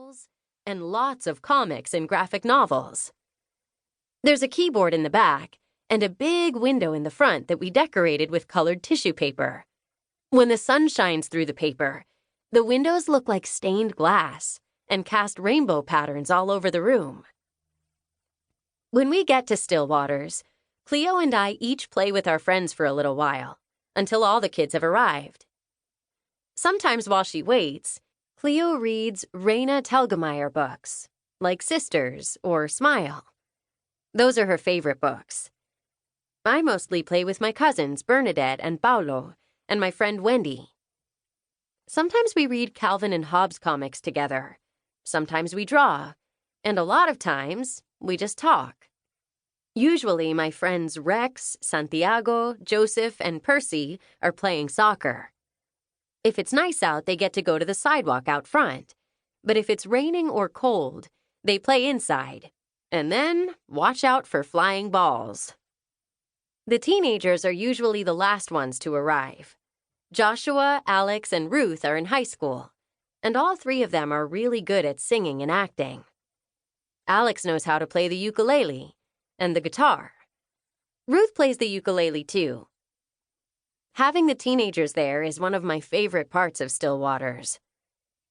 journals, and lots of comics and graphic novels. There's a keyboard in the back and a big window in the front that we decorated with colored tissue paper. When the sun shines through the paper, the windows look like stained glass and cast rainbow patterns all over the room. When we get to still waters, Cleo and I each play with our friends for a little while, until all the kids have arrived. Sometimes while she waits, Cleo reads Raina Telgemeier books, like Sisters or Smile. Those are her favorite books. I mostly play with my cousins Bernadette and Paulo, and my friend Wendy. Sometimes we read Calvin and Hobbes comics together. Sometimes we draw. And a lot of times, we just talk. Usually, my friends Rex, Santiago, Joseph, and Percy are playing soccer. If it's nice out, they get to go to the sidewalk out front. But if it's raining or cold, they play inside. And then, watch out for flying balls. The teenagers are usually the last ones to arrive. Joshua, Alex, and Ruth are in high school, and all three of them are really good at singing and acting. Alex knows how to play the ukulele and the guitar. Ruth plays the ukulele too. Having the teenagers there is one of my favorite parts of Still Waters.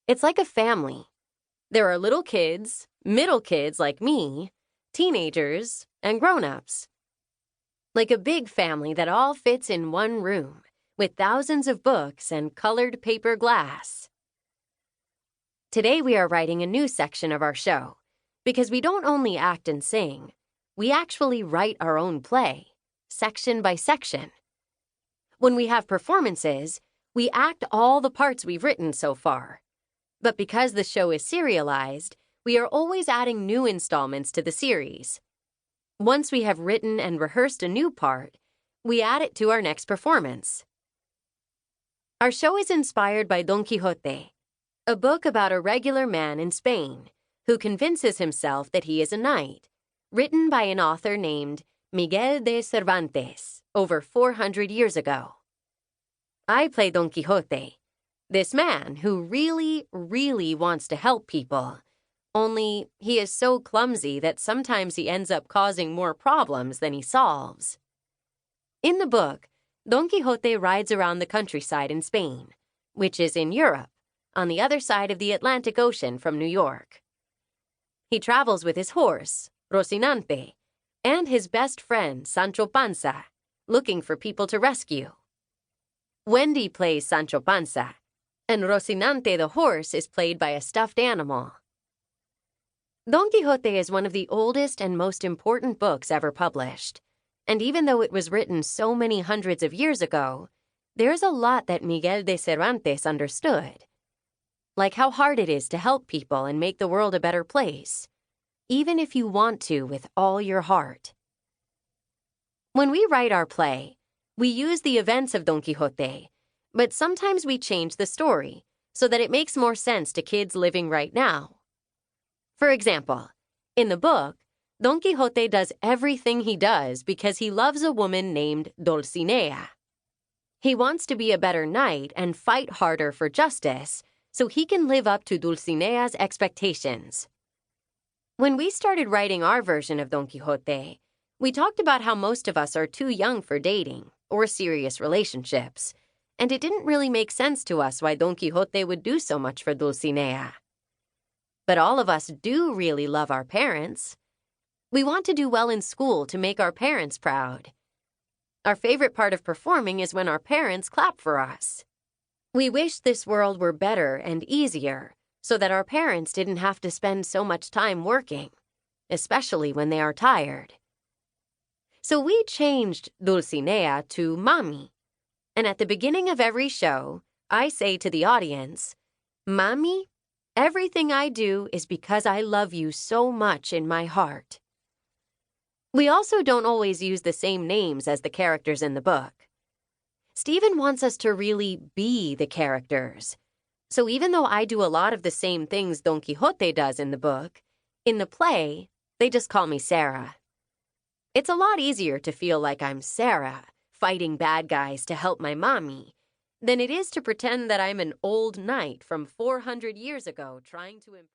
It's like a family. There are little kids, middle kids like me, teenagers, and grown-ups. Like a big family that all fits in one room, with thousands of books and colored paper glass. Today we are writing a new section of our show, because we don't only act and sing, we actually write our own play, section by section. When we have performances, we act all the parts we've written so far. But because the show is serialized, we are always adding new installments to the series. Once we have written and rehearsed a new part, we add it to our next performance. Our show is inspired by Don Quixote, a book about a regular man in Spain who convinces himself that he is a knight, written by an author named Miguel de Cervantes over 400 years ago. I play Don Quixote, this man who really, really wants to help people, only he is so clumsy that sometimes he ends up causing more problems than he solves. In the book, Don Quixote rides around the countryside in Spain, which is in Europe, on the other side of the Atlantic Ocean from New York. He travels with his horse, Rocinante, and his best friend, Sancho Panza, looking for people to rescue. Wendy plays Sancho Panza, and Rocinante the horse is played by a stuffed animal. Don Quixote is one of the oldest and most important books ever published. And even though it was written so many hundreds of years ago, there's a lot that Miguel de Cervantes understood. Like how hard it is to help people and make the world a better place, even if you want to with all your heart. When we write our play, we use the events of Don Quixote, but sometimes we change the story so that it makes more sense to kids living right now. For example, in the book, Don Quixote does everything he does because he loves a woman named Dulcinea. He wants to be a better knight and fight harder for justice so he can live up to Dulcinea's expectations. When we started writing our version of Don Quixote, we talked about how most of us are too young for dating or serious relationships, and it didn't really make sense to us why Don Quixote would do so much for Dulcinea. But all of us do really love our parents. We want to do well in school to make our parents proud. Our favorite part of performing is when our parents clap for us. We wish this world were better and easier so that our parents didn't have to spend so much time working, especially when they are tired. So we changed Dulcinea to Mami. And at the beginning of every show, I say to the audience, Mami, everything I do is because I love you so much in my heart. We also don't always use the same names as the characters in the book. Stephen wants us to really be the characters. So even though I do a lot of the same things Don Quixote does in the book, in the play, they just call me Sarah. It's a lot easier to feel like I'm Sarah, fighting bad guys to help my mommy, than it is to pretend that I'm an old knight from 400 years ago trying to impress.